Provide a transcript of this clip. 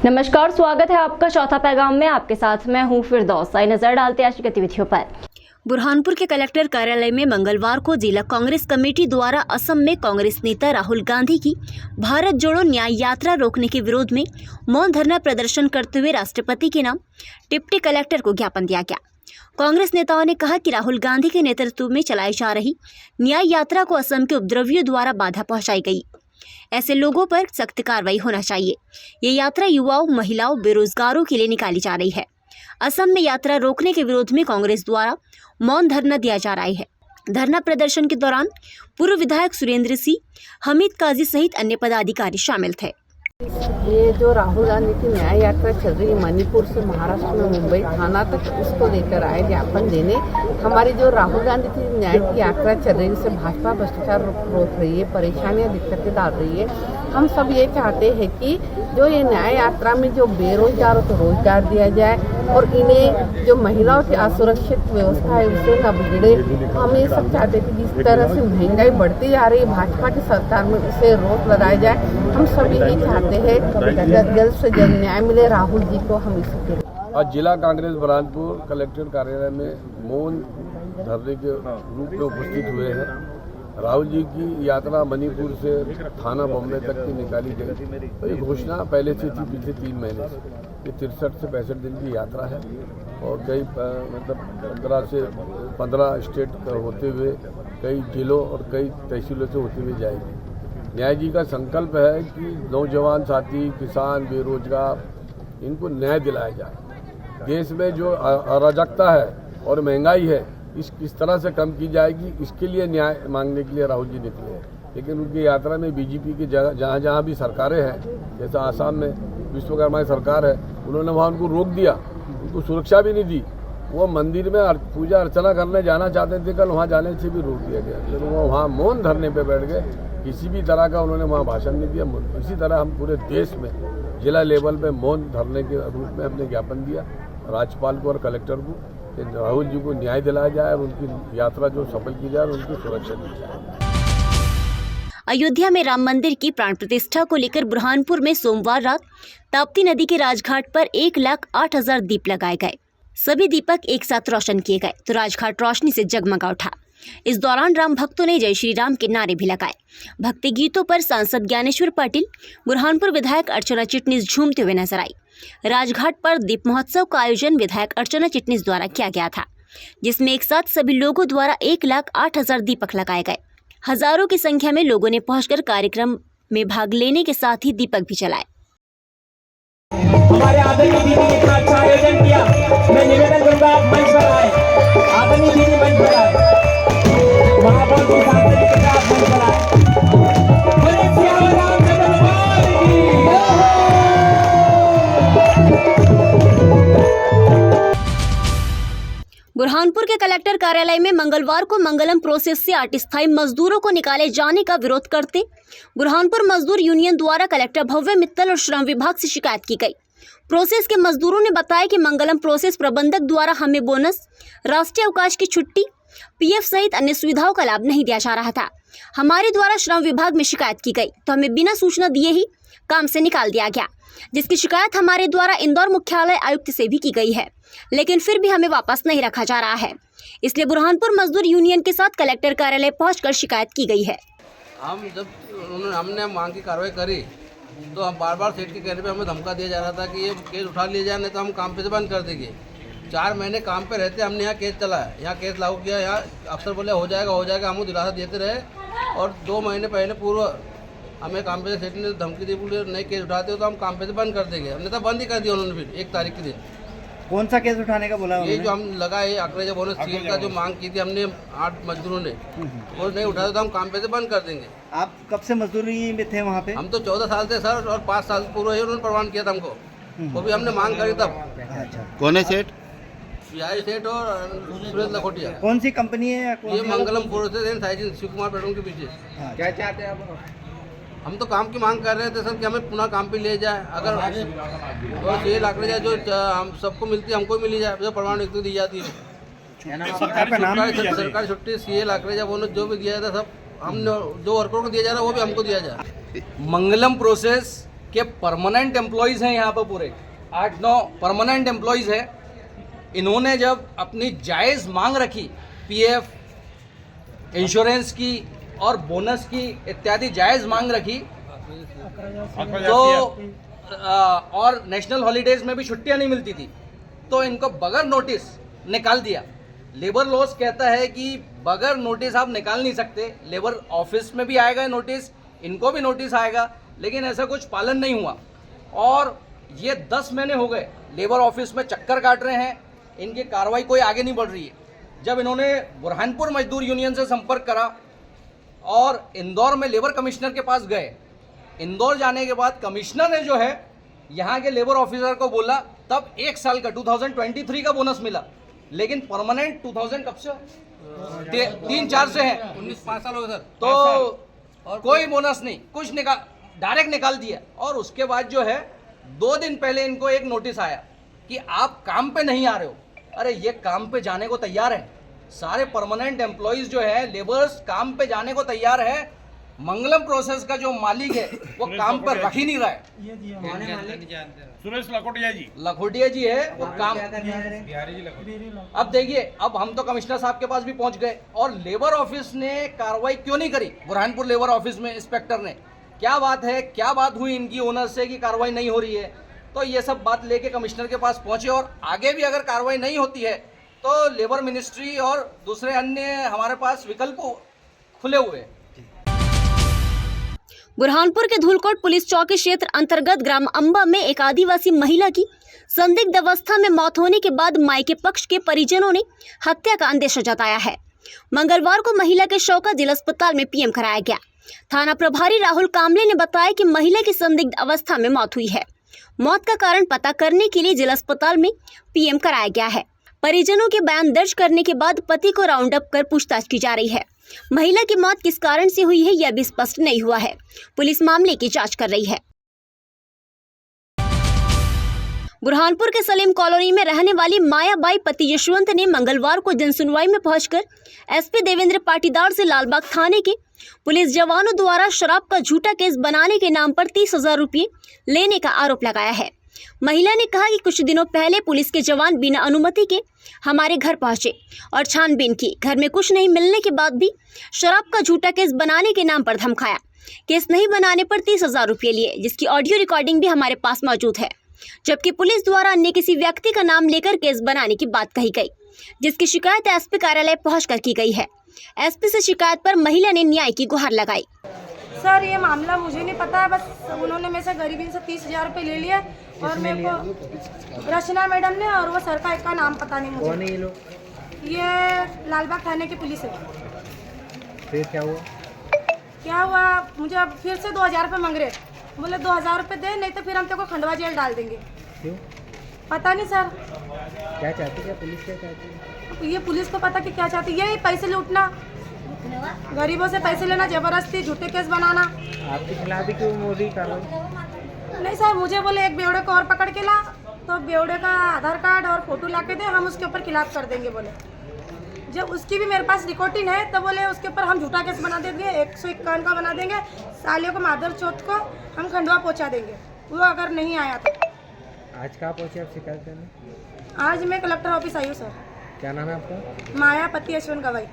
नमस्कार, स्वागत है आपका चौथा पैगाम में। आपके साथ मैं हूं फिरदौस। आइए नजर डालते हैं आज की गतिविधियों पर। बुरहानपुर के कलेक्टर कार्यालय में मंगलवार को जिला कांग्रेस कमेटी द्वारा असम में कांग्रेस नेता राहुल गांधी की भारत जोड़ो न्याय यात्रा रोकने के विरोध में मौन धरना प्रदर्शन करते हुए राष्ट्रपति के नाम डिप्टी कलेक्टर को ज्ञापन दिया गया। कांग्रेस नेताओं ने कहा कि राहुल गांधी के नेतृत्व में चलाई जा रही न्याय यात्रा को असम के उपद्रवियों द्वारा बाधा पहुंचाई गई। ऐसे लोगों पर सख्त कार्रवाई होना चाहिए। ये यात्रा युवाओं, महिलाओं, बेरोजगारों के लिए निकाली जा रही है। असम में यात्रा रोकने के विरोध में कांग्रेस द्वारा मौन धरना दिया जा रहा है। धरना प्रदर्शन के दौरान पूर्व विधायक सुरेंद्र सिंह, हमीद काजी सहित अन्य पदाधिकारी शामिल थे। ये जो राहुल गांधी की न्याय यात्रा चल रही है मणिपुर से महाराष्ट्र में मुंबई थाना तक, उसको लेकर आए ज्ञापन देने। हमारी जो राहुल गांधी की न्याय की यात्रा चल रही है उससे भाजपा भ्रष्टाचार रोक रही है, परेशानियां दिक्कतें डाल रही है। हम सब ये चाहते हैं कि जो ये न्याय यात्रा में जो बेरोजगारों को रोजगार दिया जाए और इन्हें जो महिलाओं की असुरक्षित व्यवस्था है उससे न बिगड़े। हम ये सब चाहते हैं कि जिस तरह से महंगाई बढ़ती जा रही है भाजपा की सरकार में, उसे रोक लगाई जाए। हम सब यही चाहते हैं जल्द से जल्द न्याय मिले राहुल जी को। हम इसके आज जिला कांग्रेस बुरहानपुर कलेक्टर कार्यालय में मौन धरने के रूप में उपस्थित हुए हैं। राहुल जी की यात्रा मणिपुर से थाना बॉम्बे तक की निकाली गई। तो ये घोषणा पहले से थी, पिछले 3 महीने से। ये 63 से 65 दिन की यात्रा है और कई मतलब 15 से 15 स्टेट होते हुए कई जिलों और कई तहसीलों से होते हुए जाएगी। न्याय जी का संकल्प है कि नौजवान साथी, किसान, बेरोजगार, इनको न्याय दिलाया जाए। देश में जो अराजकता है और महंगाई है, इस किस तरह से कम की जाएगी, इसके लिए न्याय मांगने के लिए राहुल जी निकले हैं। लेकिन उनकी यात्रा में बीजेपी की जहाँ जहाँ भी सरकारें हैं, जैसे आसाम में विश्वकर्मा की सरकार है, उन्होंने वहाँ उनको रोक दिया, उनको सुरक्षा भी नहीं दी। वो मंदिर में पूजा अर्चना करने जाना चाहते थे, कल वहाँ जाने से भी रोक दिया गया। लेकिन वो वहाँ मौन धरने पर बैठ गए, किसी भी तरह का उन्होंने वहाँ भाषण नहीं दिया। इसी तरह हम पूरे देश में जिला लेवल पे मौन धरने के रूप में हमने ज्ञापन दिया राज्यपाल को और कलेक्टर को कि राहुल जी को न्याय दिलाया जाए और उनकी यात्रा जो सफल की जाए और उनकी सुरक्षा दी जाए। अयोध्या में राम मंदिर की प्राण प्रतिष्ठा को लेकर बुरहानपुर में सोमवार रात ताप्ती नदी के राजघाट पर 1,08,000 दीप लगाए गए। सभी दीपक एक साथ रोशन किए गए तो राजघाट रोशनी से जगमगा उठा। इस दौरान राम भक्तों ने जय श्री राम के नारे भी लगाए। भक्ति गीतों पर सांसद ज्ञानेश्वर पाटिल, बुरहानपुर विधायक अर्चना चिटनीस झूमते हुए नजर आई। राजघाट पर दीप महोत्सव का आयोजन विधायक अर्चना चिटनीस द्वारा किया गया था, जिसमें एक साथ सभी लोगों द्वारा 1,08,000 दीपक लगाए गए। हजारों की संख्या में लोगों ने पहुंचकर कार्यक्रम में भाग लेने के साथ ही दीपक भी जलाए। हमारे आदरणीय दीदी ने इतना अच्छा आयोजन किया। मैं निवेदन करूंगा आप मंच पर आए। आदरणीय दीदी मंच पर आए। महापौर जी सांसद जी के साथ मंच पर आए। बोले सियावर रामचंद्र भगवान की बुरहानपुर के कलेक्टर कार्यालय में मंगलवार को मंगलम प्रोसेस से 8 स्थायी मजदूरों को निकाले जाने का विरोध करते बुरहानपुर मजदूर यूनियन द्वारा कलेक्टर भव्य मित्तल और श्रम विभाग से शिकायत की गई। प्रोसेस के मजदूरों ने बताया कि मंगलम प्रोसेस प्रबंधक द्वारा हमें बोनस, राष्ट्रीय अवकाश की छुट्टी, पीएफ सहित अन्य सुविधाओं का लाभ नहीं दिया जा रहा था। हमारे द्वारा श्रम विभाग में शिकायत की गई तो हमें बिना सूचना दिए ही काम से निकाल दिया गया, जिसकी शिकायत हमारे द्वारा इंदौर मुख्यालय आयुक्त से भी की गई है, लेकिन फिर भी हमें वापस नहीं रखा जा रहा है। इसलिए बुरहानपुर मजदूर यूनियन के साथ कलेक्टर कार्यालय पहुंचकर शिकायत की गई है। हमने मांग की कार्रवाई करी तो हम बार सेठ के कहने पे हमें धमका दिया जा रहा था कि ये केस उठा लिया जाए, नहीं तो हम काम पे से बंद कर देंगे। 4 महीने काम पे रहते हमने यहाँ केस चलाया, यहाँ केस लागू किया। यहाँ अफसर बोले हो जाएगा, हम दिलासा देते रहे। और 2 महीने पहले पूर्व हमें काम पे से सेठ ने धमकी दी, बोले नए केस उठाते हो तो हम काम पे से बंद कर देंगे। हमने तो बंद ही कर दिया उन्होंने। फिर 1 तारीख के दिन कौन सा केस उठाने का बोला? ये जो हम लगाए आंकड़े जब बोनस सील का जो मांग की थी हमने 8 मजदूरों ने, वो नहीं उठाते तो हम काम पे से बंद कर देंगे। आप कब से मजदूरी में थे वहाँ पे? हम तो 14 साल से सर, और 5 साल पूर्व ही उन्होंने प्रमाण किया था हमको। वो भी हमने मांग करी तब। अच्छा, कौन है सेठ? बिहारी सेठ और सुरेश लखोटिया। कौन सी कंपनी है? ये Mangalam process and sizing Shiv Kumar bedroom के पीछे। क्या चाहते हैं आप? हम तो काम की मांग कर रहे थे सर कि हमें पुनः काम पे ले जाए। अगर और ये लाकड़े जाए जो हम सबको मिलती है हमको मिली जाए, जो प्रमाण युक्त दी जाती है। सरकारी छुट्टी सीए लाकड़े जाए बोनस जो भी दिया जाता सब हम जो वर्करों को दिया जा रहा है वो भी हमको दिया जाए। मंगलम प्रोसेस कि परमानेंट एम्प्लॉयज़ हैं यहाँ पर पूरे 8-9 परमानेंट एम्प्लॉयज़ है। इन्होंने जब अपनी जायज़ मांग रखी पीएफ, इंश्योरेंस की और बोनस की इत्यादि जायज़ मांग रखी, तो और नेशनल हॉलीडेज़ में भी छुट्टियां नहीं मिलती थी, तो इनको बगैर नोटिस निकाल दिया। लेबर लॉज कहता है कि बगैर नोटिस आप निकाल नहीं सकते, लेबर ऑफिस में भी आएगा नोटिस, इनको भी नोटिस आएगा, लेकिन ऐसा कुछ पालन नहीं हुआ। और ये 10 महीने हो गए लेबर ऑफिस में चक्कर काट रहे हैं, इनकी कार्रवाई कोई आगे नहीं बढ़ रही है। जब इन्होंने बुरहानपुर मजदूर यूनियन से संपर्क करा और इंदौर में लेबर कमिश्नर के पास गए, इंदौर जाने के बाद कमिश्नर ने जो है यहाँ के लेबर ऑफिसर को बोला, तब 1 साल का 2023 का बोनस मिला, लेकिन परमानेंट 2000 कब से 3-4 से है 5 साल हो गए सर। तो कोई बोनस नहीं, कुछ डायरेक्ट निकाल दिया। और उसके बाद जो है 2 दिन पहले इनको एक नोटिस आया कि आप काम पे नहीं आ रहे हो। अरे ये काम पे जाने को तैयार है, सारे परमानेंट एम्प्लॉयज जो है, लेबर्स काम पे जाने को तैयार है। मंगलम प्रोसेस का जो मालिक है वो काम पर रख ही नहीं रहा है। सुरेश लखोटिया जी है वो काम। अब देखिए, अब हम तो कमिश्नर साहब के पास भी पहुंच गए और लेबर ऑफिस ने कार्रवाई क्यों नहीं करी? बुरहानपुर लेबर ऑफिस में इंस्पेक्टर ने, क्या बात है, क्या बात हुई इनकी ओनर से कि कार्रवाई नहीं हो रही है? तो ये सब बात लेके कमिश्नर के पास पहुंचे और आगे भी अगर कार्रवाई नहीं होती है तो लेबर मिनिस्ट्री और दूसरे अन्य हमारे पास विकल्प खुले हुए हैं। बुरहानपुर के धूलकोट पुलिस चौकी क्षेत्र अंतर्गत ग्राम अंबा में एक आदिवासी महिला की संदिग्ध अवस्था में मौत होने के बाद मायके पक्ष के परिजनों ने हत्या का अंदेशा जताया है। मंगलवार को महिला के शव का जिला अस्पताल में पीएम कराया गया। थाना प्रभारी राहुल कामले ने बताया कि महिला की संदिग्ध अवस्था में मौत हुई है। मौत का कारण पता करने के लिए जिला अस्पताल में पीएम कराया गया है। परिजनों के बयान दर्ज करने के बाद पति को राउंड अप कर पूछताछ की जा रही है। महिला की मौत किस कारण से हुई है यह भी स्पष्ट नहीं हुआ है। पुलिस मामले की जांच कर रही है। बुरहानपुर के सलीम कॉलोनी में रहने वाली मायाबाई पति यशवंत ने मंगलवार को जनसुनवाई में पहुंचकर एसपी देवेंद्र पाटीदार से लालबाग थाने के पुलिस जवानों द्वारा शराब का झूठा केस बनाने के नाम पर 30,000 रुपये लेने का आरोप लगाया है। महिला ने कहा कि कुछ दिनों पहले पुलिस के जवान बिना अनुमति के हमारे घर पहुंचे और छानबीन की। घर में कुछ नहीं मिलने के बाद भी शराब का झूठा केस बनाने के नाम पर धमकाया। केस नहीं बनाने पर 30,000 रुपये लिए, जिसकी ऑडियो रिकॉर्डिंग भी हमारे पास मौजूद है। जबकि पुलिस द्वारा अन्य किसी व्यक्ति का नाम लेकर केस बनाने की बात कही गई, जिसकी शिकायत एसपी कार्यालय पहुंचकर की गई है। एसपी से शिकायत पर महिला ने न्याय की गुहार लगाई। सर ये मामला मुझे नहीं पता है, बस उन्होंने मेरे से गरीबी से 30,000 रुपये ले लिया और मेरे को रचना मैडम ने, और वो सर का नाम पता नहीं मुझे। कौन है ये लोग? ये लालबाग थाने की पुलिस है। फिर क्या हुआ? क्या हुआ, मुझे अब फिर से 2,000 रुपये मांग रहे। बोले 2,000 रुपये दे, नहीं तो फिर हम तेरे को खंडवा जेल डाल देंगे। क्यों? पता नहीं सर। क्या चाहती है पुलिस? क्या चाहती है ये पुलिस को पता कि क्या चाहती है, यही पैसे लूटना, गरीबों से पैसे लेना, जबरदस्ती झूठे केस बनाना। आपके खिलाफ भी क्यों हो रही कार्रवाई? नहीं सर, मुझे बोले एक बेवड़े को और पकड़ के ला, तो बेवड़े का आधार कार्ड और फोटो ला के दे, हम उसके ऊपर खिलाफ कर देंगे। बोले जब उसकी भी मेरे पास रिकॉर्डिंग है तो बोले उसके ऊपर हम झूठा केस बना देंगे, 151 का बना देंगे, सालियों को मादर चौथ को हम खंडवा पहुंचा देंगे, वो अगर नहीं आया तो। आज कहाँ पहुँचे आप शिकायत करने? आज मैं कलेक्टर ऑफिस आई हूँ सर। क्या नाम है आपका? मायापति यशवंत गवाई।